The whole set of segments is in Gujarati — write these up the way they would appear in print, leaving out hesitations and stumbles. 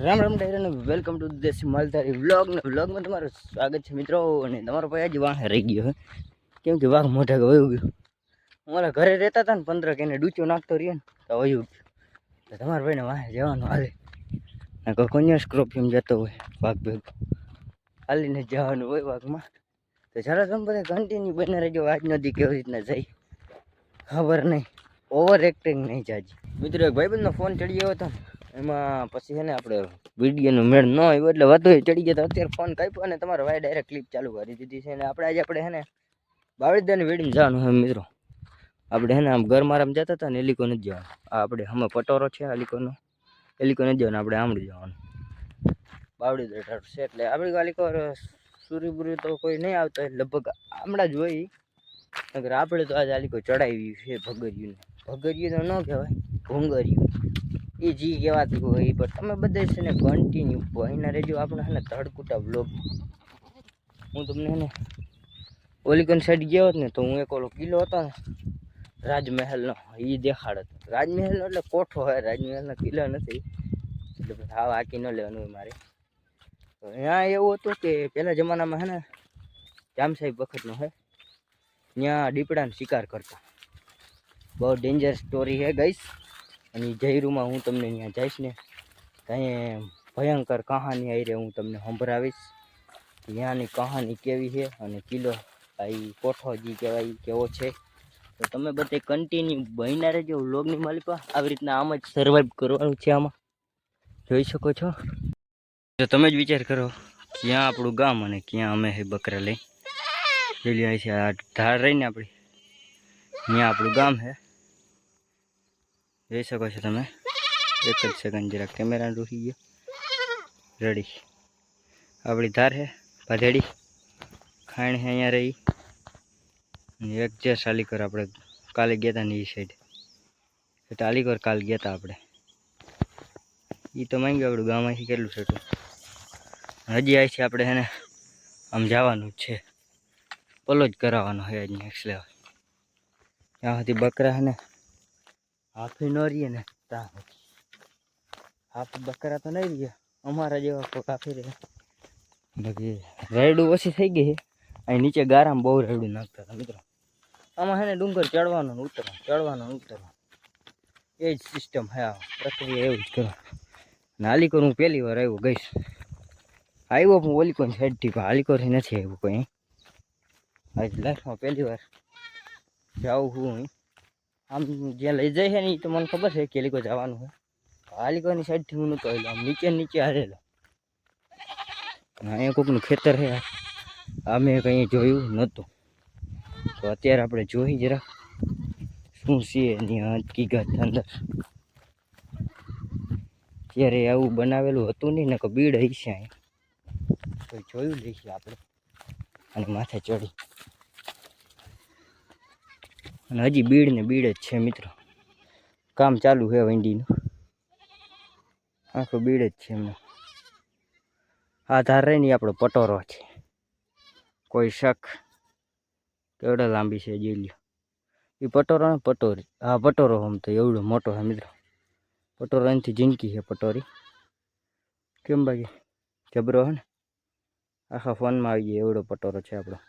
રામ રામ ડાયરાને વેલકમ ટુ દેશી માલધારી વ્લોગમાં તમારું સ્વાગત છે મિત્રો. અને તમારો ભાઈ આજે વાહે રહી ગયો હે, કેમ કે વાઘ મોઢા વયું ગયું. અમારા ઘરે રહેતા હતા ને 15 કે એને ડૂચો નાખતો રહ્યો ને તો વયું ગયું. તો તમારા ભાઈને વાહે જવાનું હાલે ને કોઈ કોન્યા સ્ક્રોપિયમ જતો હોય વાઘ ભેગો હાલીને જવાનું હોય વાઘમાં. તો ચાલો તમે બધા કન્ટિન્યુ બને રહેજો. આજ નદી કેવી રીતના જાય ખબર નહીં, ઓવર એક્ટિંગ નહીં જાજી. મિત્રો એક ભાઈબંધનો ફોન ચડી ગયો હતો ને એમાં પછી છે ને આપણે વિડીયોનો મેળ ન આવ્યો એટલે વધુ ચડી ગયા. તો અત્યારે ફોન કાપ્યો અને તમારા ભાઈ ડાયરેક્ટ ક્લિપ ચાલુ કરી દીધી છે. અને આપણે આજે છે ને બાવળીદાની વેડીને જવાનું હોય મિત્રો. આપણે છે ને આમ ગરમારામ જતા હતા ને એલિકો નથી જવાનું. આ આપણે હમે પટોરો છે એલિકો નથી જવાનું, આપણે આમળી જવાનું બાવળીદાર છે. એટલે આપણી વાલીકો સુરીબુરી તો કોઈ નહીં આવતા, લગભગ આમળા જ હોય. નગર આપણે તો આજે આલીકો ચડાવી છે ભગરિયું તો ન કહેવાય, ભૂંગરિયું એ જી કહેવાતી હોય. પણ તમે બધા છે ને કન્ટિન્યુ ભાઈના રહેજો. આપણે છે ને ધડકુટા બ્લોગ હું તમને છે ને ઓલીકન સાઈડ ગયો હોત ને તો હું એક ઓલો કિલ્લો હતો ને રાજમહેલનો એ દેખાડત. રાજમહેલનો એટલે કોઠો હોય, રાજમહેલનો કિલ્લો નથી. એટલે હા હાકી ન લેવાનું હોય મારે. તો ત્યાં એવું હતું કે પહેલાં જમાનામાં છે ને જામ સાહેબ વખતનો હોય, ત્યાં દીપડાનો શિકાર કરતા. બહુ ડેન્જર સ્ટોરી છે ગાઈસ. અને જયરૂમાં હું તમને ત્યાં જઈશ ને ત્યાં ભયંકર કહાની આવી રહી હું તમને સંભળાવીશ. ત્યાંની કહાની કેવી છે અને કિલ્લો એ કોઠો જે કહેવાય કેવો છે. તો તમે બધે કન્ટિન્યુ બહીના રહેજો વ્લોગની માલિકા. આવી રીતના આમ જ સર્વાઈવ કરવાનું છે. આમાં જોઈ શકો છો. તો તમે જ વિચાર કરો ક્યાં આપણું ગામ અને ક્યાં અમે બકરા લઈ પેલી આવી છે આ ધાર રહીને આપણી ત્યાં આપણું ગામ છે. જોઈ શકો છો તમે. એક જ સેકન્ડ જરા કેમેરા રૂકી ગયો. રેડી આપણી ધાર છે ભાધેડી ખાણ છે અહીંયા રહી. એક જે સાલીકર આપણે કાલે ગયા હતા ને એ સાઈડ એટલે આલીકર કાલે ગયા હતા આપણે. એ તો માંગ્યું આપણું ગામમાંથી કેટલું છેટું. હજી આવી છે આપણે છે ને આમ જવાનું જ છે, પલો જ કરાવવાનો છે હજી નેક્સ્ટ લેવલ. ત્યાં સુધી બકરા છે ને હાફી ન રહીએ ને ત્યાં હાફ બકરા તો નહીં રહીએ અમારા જેવા કોઈ કાફી રહે. બાકી રેડું ઓછી થઈ ગઈ છે. અહીં નીચે ગારામાં બહુ રેડું નાખતા હતા મિત્રો. આમાં છે ને ડુંગર ચડવાનું ઉતરવાનું એ જ સિસ્ટમ છે. આ પ્રક્રિયા એવું જ કરવાનું. અને હાલીકોર હું પહેલી વાર આવ્યો ગઈશ. આવ્યો પણ ઓલીકોની સાઈડથી, પણ હાલીકોરથી નથી આવ્યું કોઈ. આજ લાઈફમાં પહેલી વાર જાઉં હું. આમ જ્યાં લઈ જાય છે ને એ તો મને ખબર છે કે એલિકો જવાનું છે. હાલીકોની સાઈડથી હું નહોતો આવેલો, આમ નીચે હારેલો. અહીંયા કોઈકનું ખેતર છે અમે કંઈ જોયું નહોતું. તો અત્યારે આપણે જોઈ જરા શું છે એની હકીકત અંદર. ત્યારે આવું બનાવેલું હતું નહીં ને કે બીડ હશે અહીંયા તો જોયું લઈશું આપણે. અને માથે ચડી અને હજી બીડ ને બીડ જ છે મિત્રો. કામ ચાલુ છે વંડીનું, આખું બીડ જ છે એમને. આ ધાર રહી ને આપણો પટોરો છે. કોઈ શક કેવડો લાંબી છે જોઈ લ્યો. એ પટોરો ને પટોરી. હા પટોરો આમ તો એવડો મોટો છે મિત્રો. પટોરો એનાથી જિંદગી છે પટોરી. કેમ બાકી જબરો હે ને, આખા ફોનમાં આવી જાય એવડો પટોરો છે આપણો.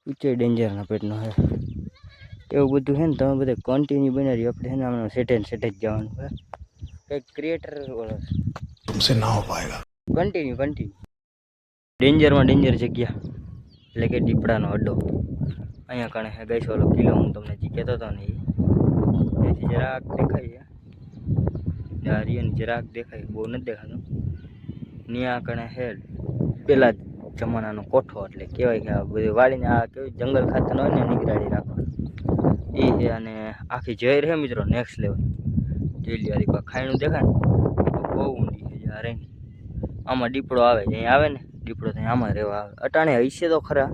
ઊંચે ડેન્જરના પેટનો છે. એવું બધું છે ને તમે બધા કન્ટિન્યુ બનાવી. આપણે છે ને આમાં સેટે જ જવાનું છે. કંઈક ક્રિએટર तुमसे ना हो पाएगा. કન્ટિન્યુ ડેન્જરમાં ડેન્જર જગ્યા એટલે કે દીપડાનો અડ્ડો. અહીંયા કણે હે ગઈ ઓલો કિલ્લો હું તમને જે કહેતો હતો ને એથી જરાક દેખાય છે. હરિયન જરાક દેખાય, બહુ નથી દેખાતું. ત્યાં કણે હે પેલા જમાનાનો કોઠો એટલે કહેવાય કે આ બધું વાળીને આ કેવું જંગલ ખાતર હોય ને નિગરાડી રાખવાનું એ છે. અને આખી જઈ રહે મિત્રો નેક્સ્ટ લેવલ. જોઈ લે કોઈ ખાયણું દેખાય ને બહુ ઊંડી છે. જ્યાં રહી આમાં દીપડો આવે જ્યાં આવે ને દીપડો ત્યાં આમાં રહેવા આવે. અટાણે હશે તો ખરા,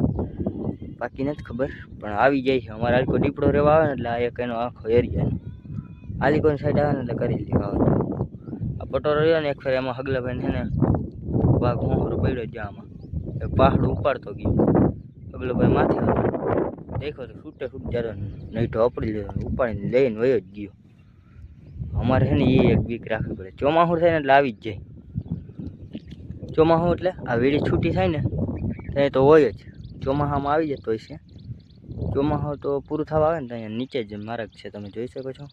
બાકી નથી ખબર, પણ આવી જાય છે. અમારે આલીકો દીપડો રહેવા આવે ને એટલે આ એક એનો આખો એરિયાનો આલીકોની સાઈડ આવે ને એટલે કરી લેવા આવે. આ પટોરો રહ્યો ને એક ફેર એમાં હગલાભાઈને છે ને વાઘ હોંહરો પડ્યો જ્યાં આમાં એક પહાડું ઉપાડતો ગયો. હગલાભાઈ માથે દેખો તો છૂટે છૂટ જ્યારે નહીટો અપડી લીધો ઉપાડીને લઈને વયો જ ગયો. અમારે છે ને એ એક વીક રાખવી પડે. ચોમાસું થાય ને એટલે આવી જ જાય. ચોમાસું એટલે આ વીડી છૂટી થાય ને ત્યાં તો હોય જ. ચોમાસામાં આવી જતો હોય છે. ચોમાસું તો પૂરું થવા આવે ને તો અહીંયા નીચે જ માર્ગ છે, તમે જોઈ શકો છો.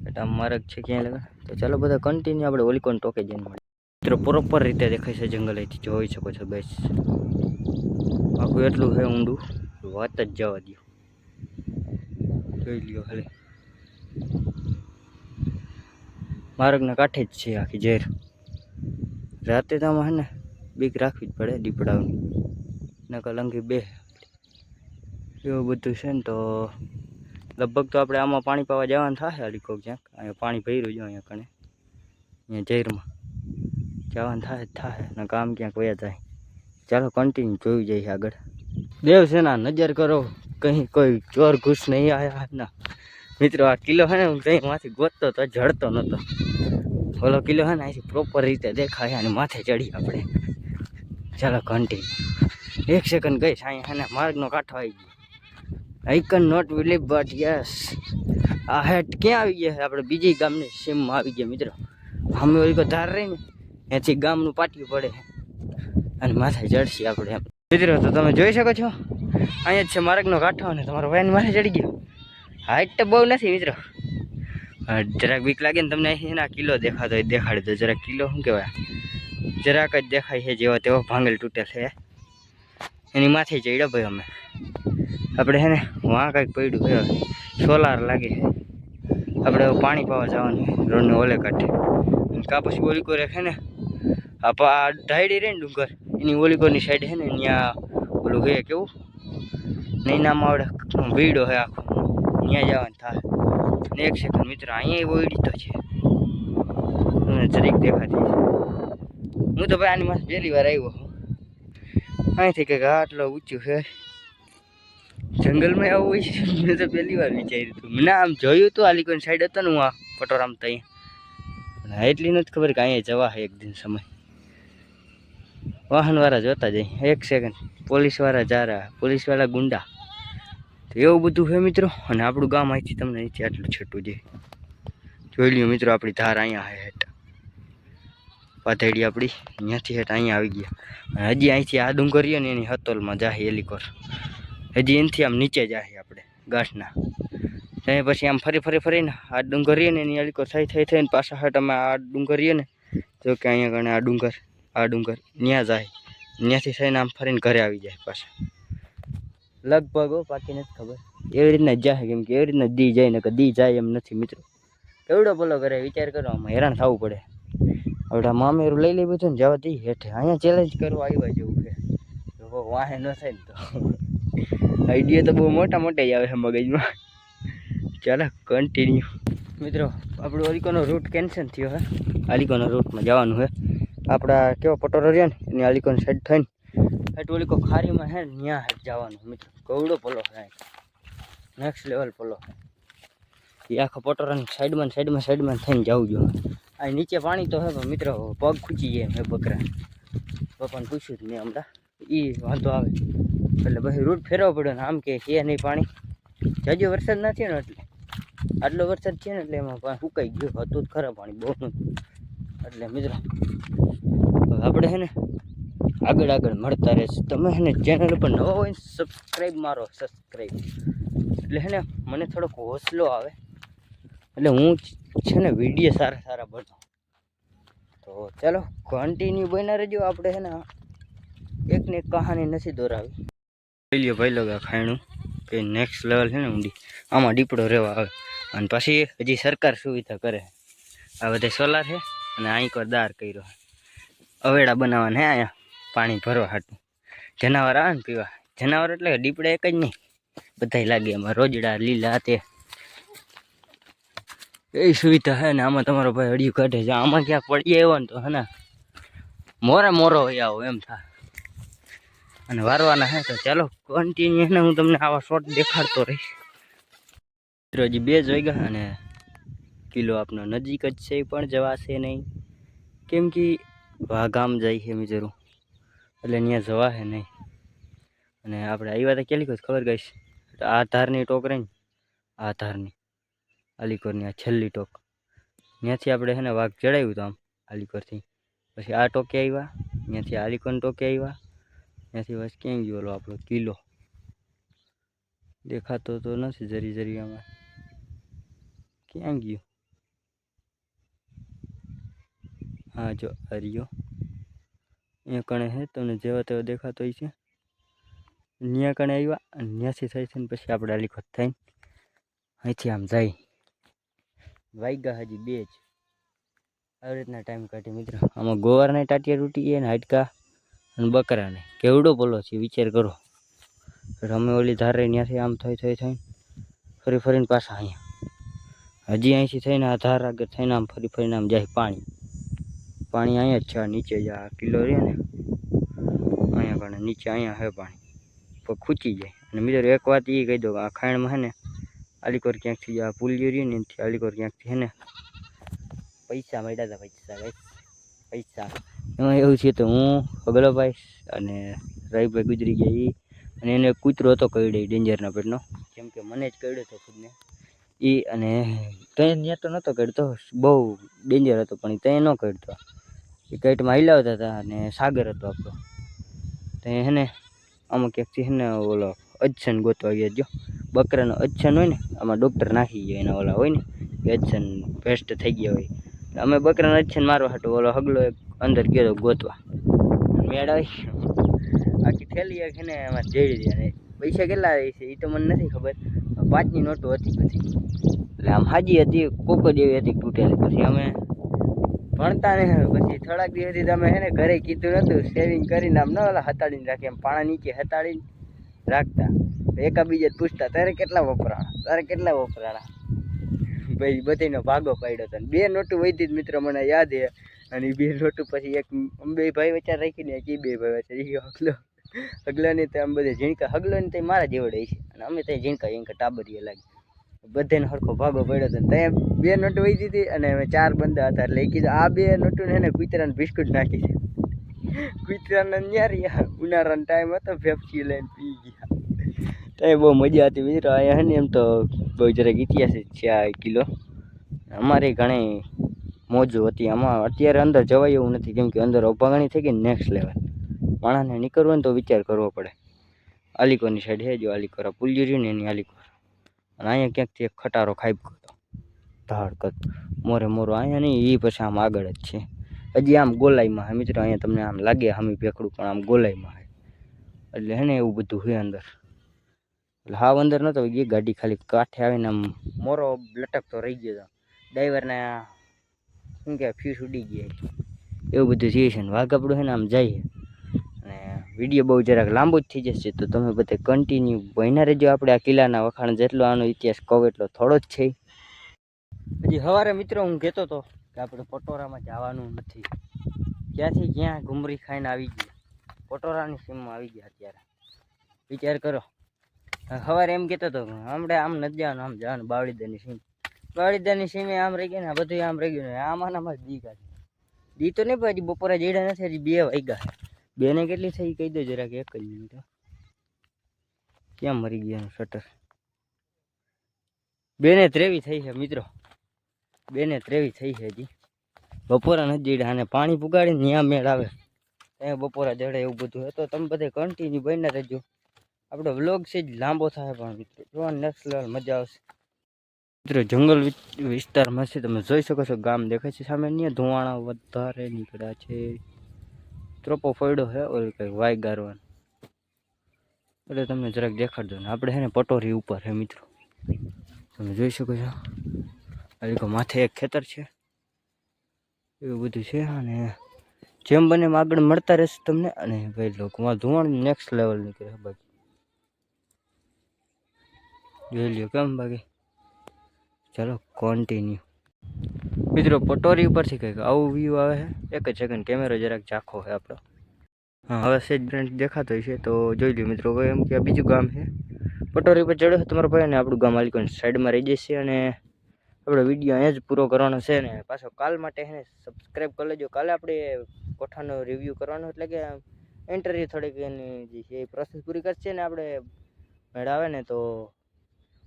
એટલે આમ માર્ગ છે ક્યાંય લગા. તો ચાલો બધા કન્ટિન્યુ આપણે ઓલિકોન ટોકે જઈને મળીએ. મિત્રો પ્રોપર રીતે દેખાય છે જંગલ, અહીંથી જોઈ શકો છો બસ. આખું એટલું છે ઊંડું, વાત જ જવા દો. જોઈ લ્યો ખાલી, માર્ગના કાંઠે જ છે આખી ઝેર. રાતે તો આમાં છે ને બીક રાખવી જ પડે દીપડાઓની, નકર લંઘી બે એવું બધું છે ને. તો લગભગ તો આપણે આમાં પાણી પાવા જવાનું થશે અલીકો ક્યાંક. અહીંયા પાણી ભર્યું છે અહીંયા કણે, અહીંયા ઝેરમાં જવાનું થાય ને કામ ક્યાંક વયા જાય. ચાલો કન્ટિન્યુ જોઈ જઈએ આગળ. દેવસેના નજર કરો, કંઈ કોઈ ચોર ઘૂસ નહીં આવ્યા ના મિત્રો. આ કિલ્લો છે ને હું કંઈમાંથી ગોતતો તો જડતો નહોતો. ઓલો કિલ્લો છે ને અહીંથી પ્રોપર રીતે દેખાય અને માથે ચડી આપણે. ચાલો કન્ટિન્યુ. એક સેકન્ડ ગઈ અહીંયા છે ને માર્ગનો કાંઠો આવી ગયો. I can not believe but yes, આ હેટ ક્યાં આવી ગયા? આપણે બીજી ગામની સીમમાં આવી ગયા મિત્રો. અમે ઓલી કોઈ ધાર રહી ને ત્યાંથી ગામનું પાટિયું પડે અને માથે ચડશી આપણે એમ મિત્રો. તો તમે જોઈ શકો છો અહીંયા જ છે માર્ગનો કાંઠો અને તમારો વેન માથે ચડી ગયો. હાઈટ તો બહુ નથી મિત્રો, જરાક બીક લાગે ને તમને એના કિલ્લો દેખાતો હોય દેખાડી દો. જરાક કિલ્લો શું કહેવાય, જરાક જ દેખાય છે જેવો તેવો ભાંગેલ તૂટેલ છે. એની માથે ચડ્યા ભાઈ અમે. આપણે છે ને વાં કાંઈક પડ્યું છે, સોલાર લાગે છે. આપણે પાણી પાવા જવાનું રોડને ઓલે કાંઠે. કાં પછી ઓલીકોર છે ને આ ઢાઈડી રહે ને ડુંગર, એની ઓલીકોરની સાઈડ છે ને ત્યાં ઓલું છે કેવું નહીં નામ આવડે, વીડો છે આખો, ત્યાં જવાનું થાય. ને એક સેકન્ડ મિત્રો, અહીંયા ઓઈડી તો છે જરીક દેખાતી છે. હું તો ભાઈ આની માથે પહેલી વાર આવ્યો હું. અહીંથી કંઈક આટલો ઊંચું છે જંગલમાં આવું હોય છે. મેં તો પહેલી વાર વિચાર્યું હતું. મને આમ જોયું હતું આલીકોની સાઈડ હતો ને હું આ પટોરામ તો અહીંયા એટલી નથી ખબર કે અહીંયા જવા છે એક દિન સમય. વાહનવાળા જોતા જાય. એક સેકન્ડ, પોલીસવાળા જારા, પોલીસવાળા ગુંડા, તો એવું બધું છે મિત્રો. અને આપણું ગામ અહીંથી તમને અહીંથી આટલું છેટું છે. જોઈ લ્યો મિત્રો, આપણી ધાર અહીંયા છે હેઠ, પાથેડી આપણી અહીંયાથી હેઠ અહીંયા આવી ગયા. અને હજી અહીંથી આ ડુંગરીઓ ને એની હતોલમાં જાહે એલીકોર. હજી એનાથી આમ નીચે જાહે આપણે ગાંઠના. ત્યાં પછી આમ ફરીને આ ડુંગર રહીએ ને એની એલીકોર થઈને પાછા હટ અમે આ ડુંગર રહીએ ને, જો કે અહીંયા ગણે આ ડુંગર ત્યાં જાય. ત્યાંથી થઈને આમ ફરીને ઘરે આવી જાય પાછા લગભગ. બાકી નથી ખબર, એવી રીતના જ જાય. કેમ કે એવી રીતના દી જાય ને કે દી જાય એમ નથી મિત્રો. કેવડો બોલો કરે વિચાર કરો, આમાં હેરાન થવું પડે. હવે મામેરું લઈ લેવું છે ને જવા દઈ હેઠે. અહીંયા ચેલેન્જ કરવા આવ્યા જેવું છે, વાહે ન થાય ને તો આઈડિયા તો બહુ મોટા જ આવે છે મગજમાં. ચાલો કન્ટિન્યુ મિત્રો. આપણો અલીકોનો રૂટ કેન્સલ થયો હે. અલીકોના રૂટમાં જવાનું છે આપણા કેવો પટોરો રહ્યો ને એની અલીકોની સાઈડ થઈને હેઠ ઓલીકો ખારીમાં છે ને ત્યાં હેઠ જવાનું મિત્રો. કવડો પલો છે, નેક્સ્ટ લેવલ પલો. એ આખો પટોરાની સાઈડમાં થઈને જવું જોઈએ. આ નીચે પાણી તો હે પણ મિત્રો પગ ખૂચી જાય મેં બકરા પપ્પાને પૂછ્યું જ મેં હમણાં, એ વાંધો આવે એટલે પછી રૂટ ફેરવવો પડ્યો ને. આમ કે છે નહીં પાણી, જાજો વરસાદ નથી ને એટલે આટલો વરસાદ છે ને એટલે એમાં સુકાઈ ગયું હતું જ ખરા પાણી બહુ નતું. એટલે મિત્રો આપણે છે ને આગળ મળતા રહેશે. તમે છે ને ચેનલ ઉપર નવા હોય ને સબસ્ક્રાઈબ મારો, સબસ્ક્રાઈબ એટલે છે ને મને થોડોક હોસલો આવે, એટલે હું છે ને વિડીયો સારા બનાવું. તો ચાલો કન્ટિન્યુ બન્યા રહેજો. આપણે છે ને એકને એક કહાની નથી દોરાવી. જોઈ લ્યો ભાઈ લોકો ખાયણું કે નેક્સ્ટ લેવલ છે ને ઊંડી. આમાં દીપડો રહેવા આવે અને પછી હજી સરકાર સુવિધા કરે. આ બધા સોલાર છે અને અહીં કોઈ દાર કર્યો અવેડા બનાવવાને હે અહીંયા પાણી ભરવા હાટું. જનાવર આવે ને પીવા, જનાવર એટલે દીપડા એક જ નહીં, બધા લાગે એમાં રોજડા લીલા તે એ સુવિધા હે ને. આમાં તમારો ભાઈ અડિયું કાઢે છે. આમાં ક્યાંક પડી આવ્યો ને તો હે ને મોરો હોય આવો એમ થાય અને વારવાના હે. તો ચાલો કન્ટિન્યુ ને હું તમને આવા શોર્ટ દેખાડતો રહીશ. હજી 2 જ વાગ્યા અને કિલ્લો આપનો નજીક જ છે, પણ જવાશે નહીં કેમ કે ગામ જાય છે મિત્રો, એટલે ત્યાં જવાશે નહીં. અને આપણે આવ્યા હતા કેટલી ખબર ગઈશ, આ ધારની ટોક રહી ને, આ ધારની અલીકોરની આ છેલ્લી ટોક ત્યાંથી આપણે છે ને વાઘ ચડાવ્યું હતું આમ આલીકોરથી. પછી આ ટોકે આવ્યા, ત્યાંથી આલીકોન ટોકે આવ્યા, ત્યાંથી બસ ક્યાં ગયો ઓલો આપણો કિલ્લો દેખાતો તો નથી જરી જરી આમાં, ક્યાં ગયો? હા જો આ રહ્યો, અહીંયા કણે હે, તમને જેવા તેવા દેખાતો હોય છે. ત્યાં કણે આવ્યા અને ત્યાંથી થઈ છે ને પછી આપણે આલીકોટ થઈને અહીંથી આમ જાય. વાગ્યા હજી 2 જ. આવી રીતના ટાઈમ કાઢી મિત્રો. આમાં ગોવારના ટાટિયા તૂટી ગયા ને હાડકા અને બકરાને કેવડો પોલો છે વિચાર કરો. અમે ઓલી ધારે ત્યાંથી આમ થઈને ફરી ફરીને પાછા અહીંયા હજી અહીંથી થઈને આ ધાર આગળ થઈને આમ ફરી ફરીને આમ જાય પાણી અહીંયા જ છે. નીચે જ આ કિલ્લો રહે ને અહીંયા પણ નીચે અહીંયા હે પાણી તો ખૂચી જાય. અને મિત્રો એક વાત એ કહી દો, આ ખાણમાં હે ને આલીકોર ક્યાંકથી આ પુલિયો રહ્યું ને એનાથી આલીકોર ક્યાંકથી હે ને પૈસા મળ્યા હતા. પૈસા એમાં એવું છે તો હું હગલોભાઈ અને રહીભાઈ ગુજરી ગયા એ, અને એને કૂતરો હતો કરડે ડેન્જરના પેટનો, કેમ કે મને જ કરડ્યો હતો ખુદને એ. અને ત્યાં તો નહોતો કરડતો, બહુ ડેન્જર હતો, પણ ત્યાં ન કરડતો. એ કાઈટમાં હિલાવતા હતા અને સાગર હતો આપણો. ત્યાં હે ને આમાં ક્યાંકથી હે ને ઓલો અજસન ગોતવા ગયા. જો બકરાનો અજસન હોય ને આમાં ડૉક્ટર નાખી ગયા એના ઓલા હોય ને એ અજસન પેસ્ટ થઈ ગયા હોય. અમે બકરાનો અજસન મારવા હાટું ઓલો હગલો એક અંદર ગયો ગોતવા, મેળ આવી આખી થેલી એક ને એમાં જઈ રહી. અને પૈસા કેટલા આવી છે એ તો મને નથી ખબર, 5ની નોટો હતી બધી, એટલે આમ હાજી હતી, કોકો જેવી હતી તૂટેલી. પછી અમે ભણતા ને પછી થોડાક દિવસથી તમે હે ને ઘરે કીધું નહોતું, સેવિંગ કરીને આમ ન ઓલા હતાડીને રાખી, આમ પાણા નીચે હતાડીને રાખતા, એકાબીજા પૂછતા તારે કેટલા વપરાણા ભાઈ બધાનો ભાગો પાડ્યો હતો. 2 નોટું વધી જ મિત્રો મને યાદ છે. અને 2 નોટું પછી એક 2 ભાઈ વચ્ચે રાખીને એક 2 ભાઈ વચ્ચે હગલાની તો આમ બધે ઝીણકા હગલોની તો મારા જેવડે છે, અને અમે ત્યાં ઝીણકા ટાબરીએ લાગી બધાને સરખો ભાગો પડ્યો હતો. ત્યાં 2 નોટું વધી હતી અને અમે 4 બંદા હતા, એટલે એ કીધું આ 2 નોટું ને કૂતરાને બિસ્કુટ નાખી છે. કૂતરાને ન્યારી ઉનાળાનો ટાઈમ હતો, ફેફસી લઈને પી ગયા. ત્યાં બહુ મજા હતી મિત્રો. અહીંયા હે ને એમ તો બહુ જરાક ઇતિહાસ છે આ કિલ્લો. અમારી ઘણી મોજો હતી આમાં. અત્યારે અંદર જવાય એવું નથી, કેમ કે અંદર અભાગણી થઈ ગઈ નેક્સ્ટ લેવલ. માણસને નીકળવું હોય ને તો વિચાર કરવો પડે. આલીકોરની સાઈડ હે જો આલીકોર પુલિયો રહ્યું ને એની આલીકોર. અને અહીંયા ક્યાંકથી એક ખટારો ખાઈપકો હતો ધાડકત મોરો અહીંયા નહીં, એ પછી આમ આગળ જ છે. હજી આમ ગોલાઈમાં હે મિત્રો. અહીંયા તમને આમ લાગે હામી ભેખડું, પણ આમ ગોલાઈમાં હે. એટલે હે ને એવું બધું છે અંદર. એટલે હાવ અંદર નહોતો ગઈ ગાડી, ખાલી કાંઠે આવીને આમ મોરો લટકતો રહી ગયો હતો. ડ્રાઈવરના શું કહેવાય ફ્યુઝ ઉડી ગયા, એવું બધું છે. ને વાઘ આપણું છે ને આમ જાય. અને વિડીયો બહુ જરાક લાંબુ જ થઈ જશે, તો તમે બધે કન્ટિન્યુ બન્યા રહેજો. આપણે આ કિલ્લાના વખાણ જેટલો આનો ઇતિહાસ કહું એટલો થોડો જ છે. હજી સવારે મિત્રો હું કહેતો હતો કે આપણે પટોરામાં જવાનું નથી, ક્યાંથી ક્યાં ઘુમરી ખાઈને આવી ગયા, પટોરાની સીમમાં આવી ગયા. અત્યારે વિચાર કરો. સવારે એમ કહેતો હતો આપણે આમ નથી જવાનું, આમ જવાનું બાવળીદારની સીમે આમ રહી ગયા ને બધું આમ રહી ગયું. આમાં જ દી કાઢી દી તો નહીં, હજી બપોરે જેડા નથી, હજી 2 વાગ્યા. 2 ને કેટલી થઈ કહી દો જરાક, 1 જ મિનિટ. ક્યાં મરી ગયાનું શટર? 2:23 થઈ છે મિત્રો. 2:23 થઈ છે. હજી બપોરા નથી જેડા, અને પાણી પુગાડીને ત્યાં મેળ આવે ત્યાં બપોરા જડે એવું બધું હોય. તો તમે બધે કન્ટિન્યુ બન્યા રહેજો. આપણો વ્લોગ છે જ લાંબો થાય, પણ મિત્રો જોવાનું નેક્સ્ટ લેવલ મજા આવશે. મિત્રો જંગલ વિસ્તારમાં છે, તમે જોઈ શકો છો ગામ દેખાય છે સામે. ત્યાં ધુવાણા વધારે નીકળ્યા છે. ત્રોપો ફોડ્યો છે ઓલી કંઈક વાય ગારવાનો, એટલે તમને જરાક દેખાડજો. ને આપણે છે ને પટોરી ઉપર છે મિત્રો, તમે જોઈ શકો છો. આ માથે એક ખેતર છે, એવું બધું છે. અને જેમ બને એમ આગળ મળતા રહેશે તમને. અને ભાઈ લોકોમાં ધુવાણ નેક્સ્ટ લેવલ નીકળે બાકી જોઈ લ્યો કેમ. બાકી ચાલો કોન્ટિન્યુ. મિત્રો પટોરી ઉપરથી કંઈક આવું વ્યૂ આવે છે. એક જ સેકન્ડ, કેમેરો જરાક ઝાખો છે આપણો. હા હવે સેજ બ્રાન્ડ દેખાતો હોય છે, તો જોઈ લ્યો મિત્રો. હવે એમ કે આ બીજું ગામ છે. પટોરી ઉપર ચડ્યો છે તમારો ભાઈ, અને આપણું ગામ આલીકોની સાઈડમાં રહી જશે. અને આપણો વિડીયો અહીંયા જ પૂરો કરવાનો છે. ને પાછો કાલ માટે છે ને સબસ્ક્રાઈબ કરી લેજો. કાલે આપણે કોઠાનો રિવ્યૂ કરવાનો, એટલે કે ઇન્ટરવ્યૂ થોડીક એની જે છે એ પ્રોસેસ પૂરી કરશે. ને આપણે મેળ આવે ને તો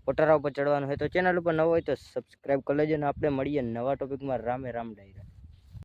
કોટરા ઉપર ચડવાનું હોય તો ચેનલ ઉપર નવો હોય તો સબસ્ક્રાઈબ કરી લેજો. અને આપણે મળીએ નવા ટોપિકમાં. રામે રામ ડાયરા.